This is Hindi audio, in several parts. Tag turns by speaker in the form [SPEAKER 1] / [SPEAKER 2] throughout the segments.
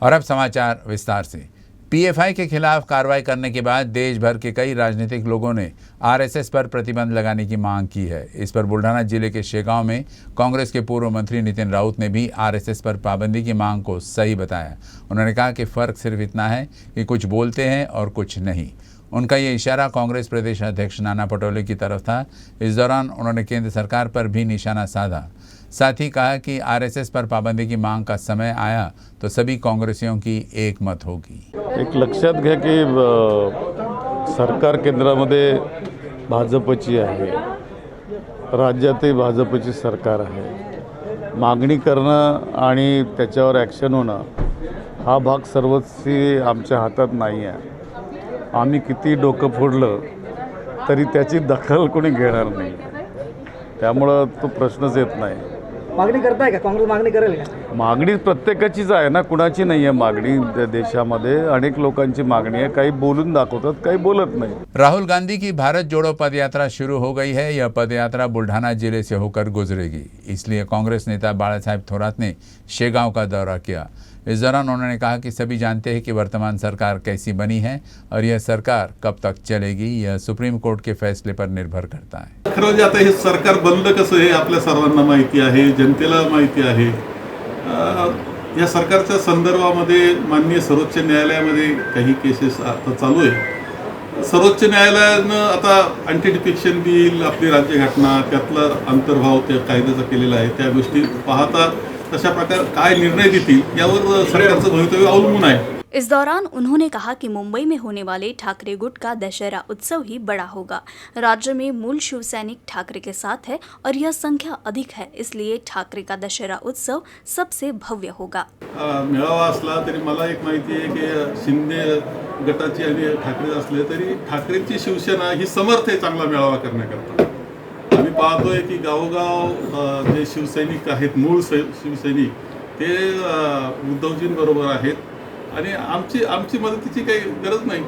[SPEAKER 1] और अब समाचार विस्तार से। पीएफआई के खिलाफ कार्रवाई करने के बाद देश भर के कई राजनीतिक लोगों ने आरएसएस पर प्रतिबंध लगाने की मांग की है। इस पर बुल्ढाना जिले के शेगांव में कांग्रेस के पूर्व मंत्री नितिन राउत ने भी आरएसएस पर पाबंदी की मांग को सही बताया। उन्होंने कहा कि फर्क सिर्फ इतना है कि कुछ बोलते हैं और कुछ नहीं। उनका ये इशारा कांग्रेस प्रदेश अध्यक्ष नाना पटोले की तरफ था। इस दौरान उन्होंने केंद्र सरकार पर भी निशाना साधा। साथ ही कहा कि आरएसएस पर पाबंदी की मांग का समय आया तो सभी काँग्रेसियों की एकमत होगी।
[SPEAKER 2] एक लक्षात घ्या की सरकार केंद्रामध्ये भाजपची आहे, राज्यातही भाजपची सरकार आहे। मागणी करणं आणि त्याच्यावर ॲक्शन होणं हा भाग सर्वस्वी आमच्या हातात नाही आहे। आम्ही किती डोकं फोडलं तरी त्याची दखल कोणी घेणार नाही, त्यामुळे तो प्रश्नच येत नाही।
[SPEAKER 3] मागणी करताय का काँग्रेस? मागणी करेल का?
[SPEAKER 2] मागणी प्रत्येकाचीच आहे ना, कुणाची नाही आहे मागणी। देशामध्ये अनेक लोकांची मागणी आहे, काही बोलून दाखवतात, काही बोलत नाही।
[SPEAKER 1] राहुल गांधी की भारत जोड़ो पदयात्रा शुरू हो गई है। यह पदयात्रा बुल्ढाना जिले से होकर गुजरेगी, इसलिए कांग्रेस नेता बाळासाहेब थोरात ने शेगांव का दौरा किया। इस दौरान उन्होंने कहा कि सभी जानते हैं कि वर्तमान सरकार कैसी बनी है और यह सरकार कब तक चलेगी, यह सुप्रीम कोर्ट के फैसले पर निर्भर करता है।
[SPEAKER 4] खरं म्हणजे आता हे सरकार बनलं कसं हे आपल्या सर्वांना माहिती आहे, जनतेला माहिती आहे। या सरकारच्या संदर्भामध्ये माननीय सर्वोच्च न्यायालयामध्ये काही केसेस आता चालू आहे। सर्वोच्च न्यायालयानं आता अँटी डिफेक्शन बिल, आपली राज्यघटना त्यातला अंतर्भाव त्या कायद्याचा केलेला आहे। त्या गोष्टी पाहता तशा प्रकार काय निर्णय देतील यावर सरकारचं भवितव्य अवलंबून आहे।
[SPEAKER 5] इस दौरान उन्होंने कहा कि मुंबई में होने वाले ठाकरे गुट का दशहरा उत्सव ही बड़ा होगा। राज्य में मूल शिव सैनिक ठाकरे के साथ है और यह संख्या अधिक है, इसलिए ठाकरे का दशहरा उत्सव सबसे भव्य होगा।
[SPEAKER 4] मेळावा असला तरी मला एक माहिती आहे की शिंदे गटाची आणि ठाकरे असले तरी ठाकरेंची शिवसेना ही समर्थ आहे चांगला मेळावा करण्याकरता। आम्ही पाहतोय की गावोगाव जे शिवसैनिक आहेत, मूळ शिवसैनिक ते उद्धवजींबरोबर आहेत आणि आमची मदतीची काही गरज नाही,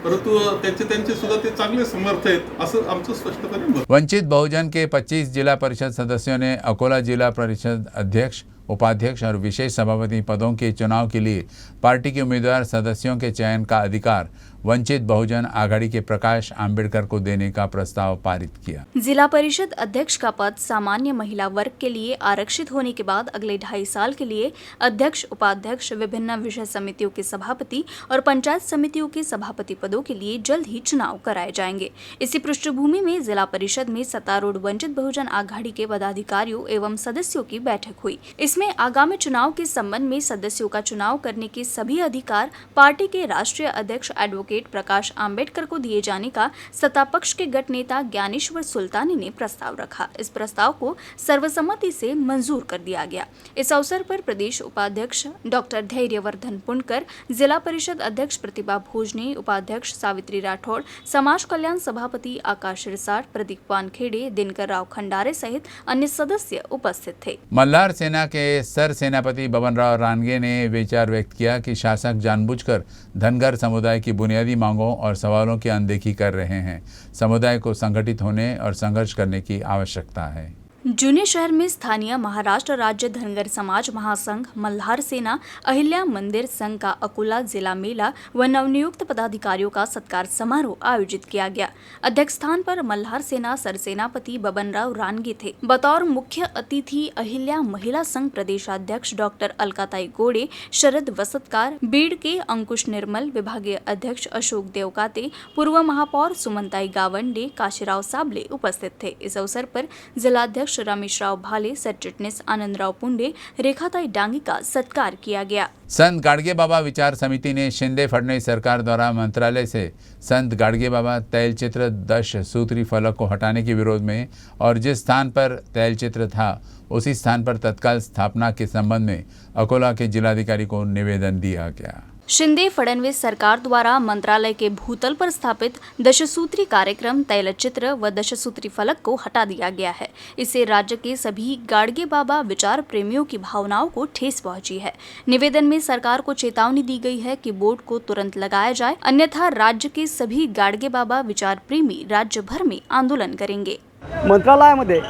[SPEAKER 4] परंतु त्यांचे सुद्धा ते चांगले समर्थ आहेत असं आमचं स्पष्टपणे मत।
[SPEAKER 1] वंचित बहुजन के 25 जिला परिषद सदस्यों ने अकोला जिला परिषद अध्यक्ष, उपाध्यक्ष और विशेष सभापति पदों के चुनाव के लिए पार्टी के उम्मीदवार सदस्यों के चयन का अधिकार वंचित बहुजन आघाड़ी के प्रकाश आंबेडकर को देने का प्रस्ताव पारित किया।
[SPEAKER 5] जिला परिषद अध्यक्ष का पद सामान्य महिला वर्ग के लिए आरक्षित होने के बाद अगले 2.5 साल के लिए अध्यक्ष, उपाध्यक्ष, विभिन्न विषय समितियों के सभापति और पंचायत समितियों के सभापति पदों के लिए जल्द ही चुनाव कराए जाएंगे। इसी पृष्ठभूमि में जिला परिषद में सत्तारूढ़ वंचित बहुजन आघाड़ी के पदाधिकारियों एवं सदस्यों की बैठक हुई। इसमें आगामी चुनाव के संबंध में सदस्यों का चुनाव करने के सभी अधिकार पार्टी के राष्ट्रीय अध्यक्ष एडवोकेट प्रकाश आंबेडकर को दिए जाने का सत्तापक्ष के गट नेता ज्ञानेश्वर सुल्तानी ने प्रस्ताव रखा। इस प्रस्ताव को सर्वसम्मति से मंजूर कर दिया गया। इस अवसर पर प्रदेश उपाध्यक्ष डॉक्टर धैर्यवर्धन पुणकर, जिला परिषद अध्यक्ष प्रतिभा भोजने, उपाध्यक्ष सावित्री राठौड़, समाज कल्याण सभापति आकाश रिसाट, प्रदीप वानखेड़े, दिनकर राव खंडारे सहित अन्य सदस्य उपस्थित थे।
[SPEAKER 1] मल्हार सेना के सर सेनापति बबनराव रानगे ने विचार व्यक्त किया कि शासक जानबूझकर धनगर समुदाय की बुनियादी मांगों और सवालों की अनदेखी कर रहे हैं। समुदाय को संगठित होने और संघर्ष करने की आवश्यकता है।
[SPEAKER 5] जूने शहर में स्थानीय महाराष्ट्र राज्य धनगर समाज महासंघ, मल्हार सेना, अहिल्या मंदिर संघ का अकोला जिला मेला व नवनियुक्त पदाधिकारियों का सत्कार समारोह आयोजित किया गया। अध्यक्ष स्थान पर मल्हार सेना सरसेनापति बबनराव रानगे थे। बतौर मुख्य अतिथि अहिल्या महिला संघ प्रदेशाध्यक्ष डॉक्टर अलकाताई गोड़े, शरद वसतकार, बीड़ के अंकुश निर्मल, विभागीय अध्यक्ष अशोक देवकाते, पूर्व महापौर सुमनताई गावंडे, काशीराव साबले उपस्थित थे। इस अवसर पर जिलाध्यक्ष रमेशराव भाले, सरचिटनीस आनंदराव पुंडे, रेखाताई डांगी का सत्कार किया गया।
[SPEAKER 1] संत गाडगे बाबा विचार समिति ने शिंदे फडणवीस सरकार द्वारा मंत्रालय से संत गाडगे बाबा तैलचित्र 10 सूत्री फलक को हटाने के विरोध में और जिस स्थान पर तैलचित्र था उसी स्थान पर तत्काल स्थापना के संबंध में अकोला के जिलाधिकारी को निवेदन दिया गया।
[SPEAKER 5] शिंदे फडणवीस सरकार द्वारा मंत्रालय के भूतल पर स्थापित दशसूत्री कार्यक्रम तैलचित्र व दशसूत्री फलक को हटा दिया गया है। इससे राज्य के सभी गाडगे बाबा विचार प्रेमियों की भावनाओं को ठेस पहुंची है। निवेदन में सरकार को चेतावनी दी गई है कि बोर्ड को तुरंत लगाया जाए, अन्यथा राज्य के सभी गाडगे बाबा विचार प्रेमी राज्य भर में आंदोलन करेंगे।
[SPEAKER 3] मंत्रालयामध्ये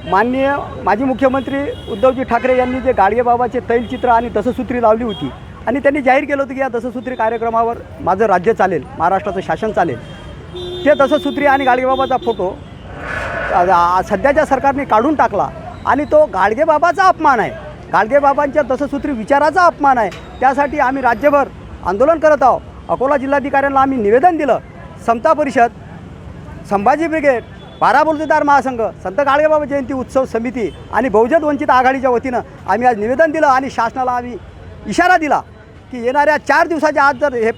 [SPEAKER 3] माननीय माजी मुख्यमंत्री उद्धवजी ठाकरे यांनी जे गाडगेबाबाचे तैलचित्र आणि दशसूत्री लावली होती आणि त्यांनी जाहीर केलं होतं की या दशसूत्री कार्यक्रमावर माझं राज्य चालेल, महाराष्ट्राचं शासन चालेल. ते दशसूत्री आणि गाडगेबाबाचा फोटो सध्याच्या सरकारने काढून टाकला आणि तो गाडगेबाबाचा अपमान आहे, गाडगेबाबांच्या दशसूत्री विचाराचा अपमान आहे. त्यासाठी आम्ही राज्यभर आंदोलन करत आहोत. अकोला जिल्हाधिकाऱ्यांना आम्ही निवेदन दिलं. समता परिषद, संभाजी ब्रिगेड, बाराबलुतेदार महासंघ, संत गाडगेबाबा जयंती उत्सव समिती आणि बहुजन वंचित आघाडीच्या वतीनं आम्ही आज निवेदन दिलं आणि शासनाला आम्ही इशारा दिला की येणाऱ्या 4 दिवसाच्या आत जर हे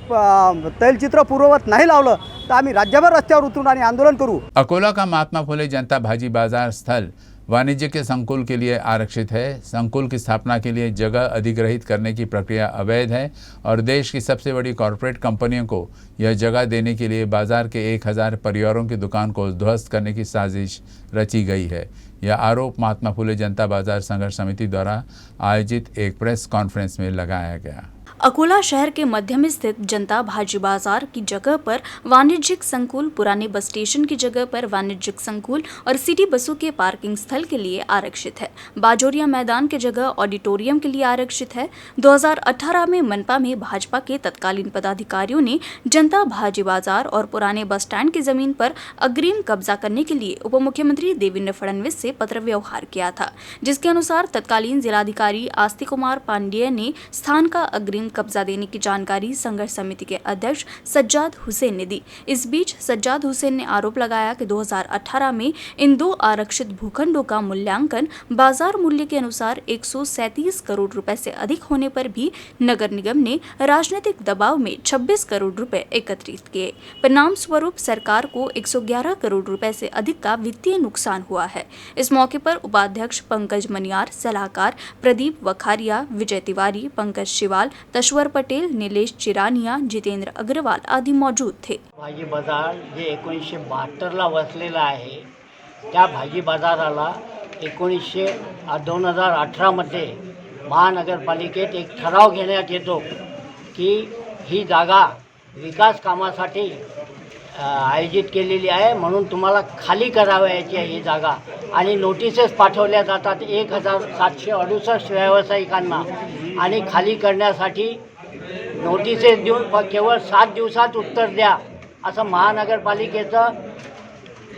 [SPEAKER 3] तैलचित्र पूर्ववत नाही लावलं तर आम्ही राज्यभर रस्त्यावर उतरून आणि आंदोलन करू.
[SPEAKER 1] अकोला का महात्मा फुले जनता भाजी बाजार स्थल वाणिज्य के संकुल के लिए आरक्षित है. संकुल की स्थापना के लिए जगह अधिग्रहित करने की प्रक्रिया अवैध है और देश की सबसे बड़ी कॉरपोरेट कंपनियों को यह जगह देने के लिए बाजार के 1000 परिवारों की दुकान को ध्वस्त करने की साजिश रची गई है. यह आरोप महात्मा फुले जनता बाजार संघर्ष समिति द्वारा आयोजित एक प्रेस कॉन्फ्रेंस में लगाया गया.
[SPEAKER 5] अकोला शहर के मध्य में स्थित जनता भाजी बाजार की जगह पर वाणिज्यिक संकुल, पुराने बस स्टेशन की जगह पर वाणिज्यिक संकुल और सिटी बसों के पार्किंग स्थल के लिए आरक्षित है. बाजोरिया मैदान की जगह ऑडिटोरियम के लिए आरक्षित है. 2018 में मनपा में भाजपा के तत्कालीन पदाधिकारियों ने जनता भाजी बाजार और पुराने बस स्टैंड की जमीन पर अग्रिम कब्जा करने के लिए उप मुख्यमंत्री देवेंद्र फडणवीस से पत्र व्यवहार किया था, जिसके अनुसार तत्कालीन जिलाधिकारी आस्तिक कुमार पांडेय ने स्थान का अग्रिम कब्जा देने की जानकारी संघर्ष समिति के अध्यक्ष सज्जाद हुसैन ने दी. इस बीच सज्जाद हुसैन ने आरोप लगाया कि 2018 में इन 2 आरक्षित भूखंडों का मूल्यांकन बाजार मूल्य के अनुसार 137 करोड़ रुपए से अधिक होने पर भी नगर निगम ने राजनीतिक दबाव में 26 करोड़ रुपए एकत्रित किए. परिणाम स्वरूप सरकार को 111 करोड़ रुपए से अधिक का वित्तीय नुकसान हुआ है. इस मौके पर उपाध्यक्ष पंकज मनियार, सलाहकार प्रदीप वखारिया, विजय तिवारी, पंकज शिवाल, तश्वर पटेल, नीलेश चिरानिया, जितेंद्र अग्रवाल आदि मौजूद थे.
[SPEAKER 6] भाजी बाजार जे 1972ला वसलेला आहे त्या भाजी बाजाराला 2018 मध्ये महानगरपालिकेत एक ठराव घेण्यात येतो की ही जागा विकास कामासाठी आयोजित केलेली आहे, म्हणून तुम्हाला खाली करावयाची आहे ही जागा. आणि नोटिसेस पाठवल्या जातात 1768 व्यावसायिकांना आणि खाली करण्यासाठी नोटिसेस देऊन केवळ 7 दिवसात उत्तर द्या असं महानगरपालिकेचं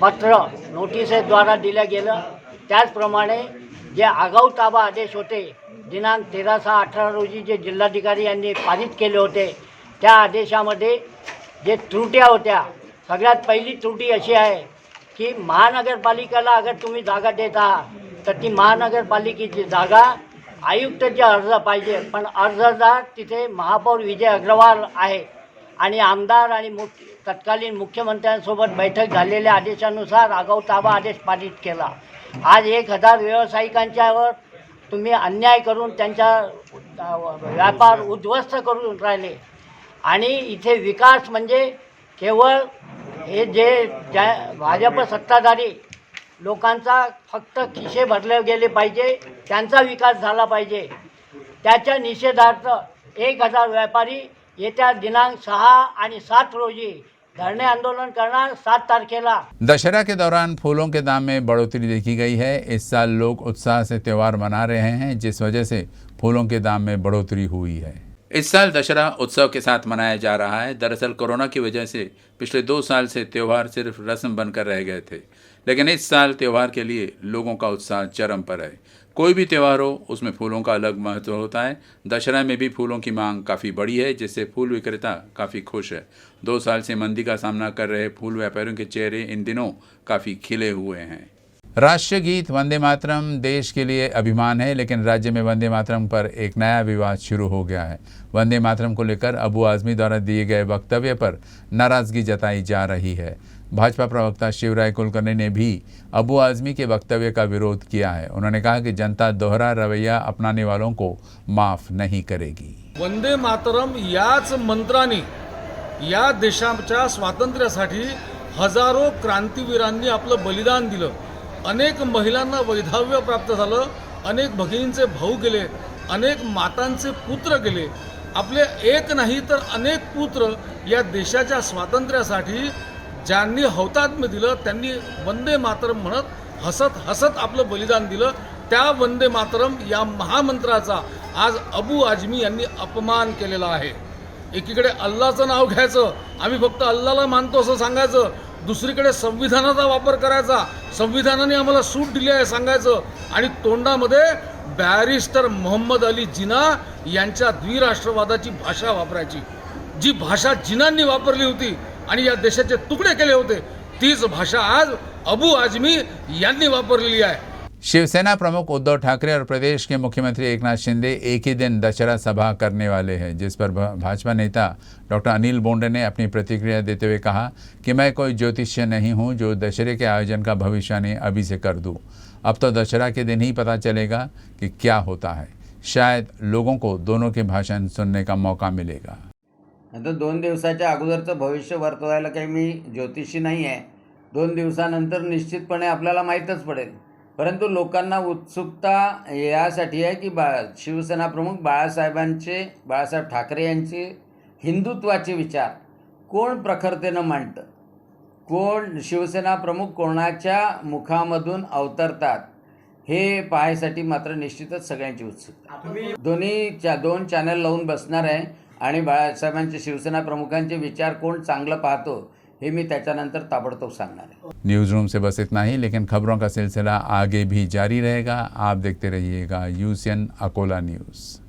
[SPEAKER 6] पत्र नोटिसेसद्वारा दिलं गेलं. त्याचप्रमाणे जे आगाऊ ताबा आदेश होते दिनांक 13/6/18 रोजी जे जिल्हाधिकारी यांनी पारित केले होते त्या आदेशामध्ये जे त्रुट्या होत्या, सगळ्यात पहिली त्रुटी अशी आहे की महानगरपालिकेला अगर तुम्ही जागा देत आहात तर ती महानगरपालिकेची जागा आयुक्ताचे अर्ज पाहिजे, पण अर्जदार तिथे महापौर विजय अग्रवाल आहे आणि आमदार आणि तत्कालीन मुख्यमंत्र्यांसोबत बैठक झालेल्या आदेशानुसार आगाऊ ताबा आदेश पारित केला. आज 1000 व्यावसायिकांच्यावर तुम्ही अन्याय करून त्यांचा व्यापार उद्ध्वस्त करून राहिले आणि इथे विकास म्हणजे केवळ हे जे भाजप सत्ताधारी लोकांचा फक्त खिसे भरले गेले पाहिजे, त्यांचा विकास झाला पाहिजे. त्याच्या निषेधार्थ 1000 व्यापारी येत्या दिनांक 6 आणि 7 रोजी धरने आंदोलन करना 7 तारखेला.
[SPEAKER 1] दशहरा के दौरान फूलों के दाम में बढ़ोतरी देखी गई है. इस साल लोग उत्साह से त्यौहार मना रहे हैं, जिस वजह से फूलों के दाम में बढ़ोतरी हुई है. इस साल दशहरा उत्सव के साथ मनाया जा रहा है. दरअसल कोरोना की वजह से पिछले 2 साल से त्यौहार सिर्फ रस्म बनकर रह गए थे, लेकिन इस साल त्यौहार के लिए लोगों का उत्साह चरम पर है. कोई भी त्यौहार हो उसमें फूलों का अलग महत्व होता है. दशहरा में भी फूलों की मांग काफ़ी बढ़ी है, जिससे फूल विक्रेता काफ़ी खुश है. 2 साल से मंदी का सामना कर रहे फूल व्यापारियों के चेहरे इन दिनों काफ़ी खिले हुए हैं. राष्ट्रीय गीत वंदे मातरम देश के लिए अभिमान है, लेकिन राज्य में वंदे मातरम पर एक नया विवाद शुरू हो गया है. वंदे मातरम को लेकर अबू आज़मी द्वारा दिए गए वक्तव्य पर नाराज़गी जताई जा रही है. भाजपा प्रवक्ता शिवराय कुलकर्णी ने भी अबू आज़मी के वक्तव्य का विरोध किया है. उन्होंने कहा कि जनता दोहरा रवैया अपनाने वालों को माफ़ नहीं करेगी.
[SPEAKER 7] वंदे मातरम याच मंत्राने या देशाच्या स्वातंत्र्यासाठी हजारो क्रांतीवीरांनी आपलं बलिदान दिलं. अनेक महिलांना वैधव्य प्राप्त झालं, अनेक भगिनींचे भाऊ गेले, अनेक मातांचे पुत्र गेले. आपले एक नाही तर अनेक पुत्र या देशाच्या स्वातंत्र्यासाठी ज्यांनी हौतात्म्य दिलं त्यांनी वंदे मातरम म्हणत हसत हसत आपलं बलिदान दिलं. त्या वंदे मातरम या महामंत्राचा आज अबू आझमी यांनी अपमान केलेला आहे. एकीकडे अल्लाचं नाव घ्यायचं, आम्ही फक्त अल्लाला मानतो असं सांगायचं, दुसरीकडे संविधानाचा वापर करायचा, संविधानाने आम्हाला सूट दिली आहे सांगायचं, आणि तोंडामध्ये बॅरिस्टर मोहम्मद अली जिना यांच्या द्विराष्ट्रवादाची भाषा वापरायची. जी भाषा जिनांनी वापरली होती आणि या देशाचे तुकडे केले होते, तीच भाषा आज अबू आझमी यांनी वापरलेली आहे.
[SPEAKER 1] शिवसेना प्रमुख उद्धव ठाकरे और प्रदेश के मुख्यमंत्री एकनाथ शिंदे एक ही दिन दशहरा सभा करने वाले हैं, जिस पर भाजपा नेता डॉक्टर अनिल बोंडे ने अपनी प्रतिक्रिया देते हुए कहा कि मैं कोई ज्योतिष्य नहीं हूं जो दशहरे के आयोजन का भविष्यवाणी अभी से कर दूं. अब तो दशहरा के दिन ही पता चलेगा कि क्या होता है. शायद लोगों को दोनों के भाषण सुनने का मौका मिलेगा.
[SPEAKER 8] नंतर 2 दिवसाच्या अगोदरचं भविष्य वर्तवायला काही मी ज्योतिषी नाही आहे. 2 दिवसानंतर निश्चितपणे आपल्याला माहीतच पडेल. परंतु लोकांना उत्सुकता यासाठी आहे की शिवसेना प्रमुख बाळासाहेब ठाकरे यांचे हिंदुत्वाचे विचार कोण प्रखरतेनं मांडतं, कोण शिवसेना प्रमुख कोणाच्या मुखामधून अवतरतात, हे पाहायसाठी मात्र निश्चितच सगळ्यांची उत्सुकता. दोन चॅनल लावून बसणार आहे आणि बाळासाहेबांचे शिवसेना प्रमुखांचे विचार कोण चांगलं पाहतो हे मी त्याच्यानंतर ताबडतोब सांगणार आहे.
[SPEAKER 1] न्यूज़ रूम से बस इतना ही, लेकिन खबरों का सिलसिला आगे भी जारी रहेगा. आप देखते रहिएगा UCN अकोला न्यूज़.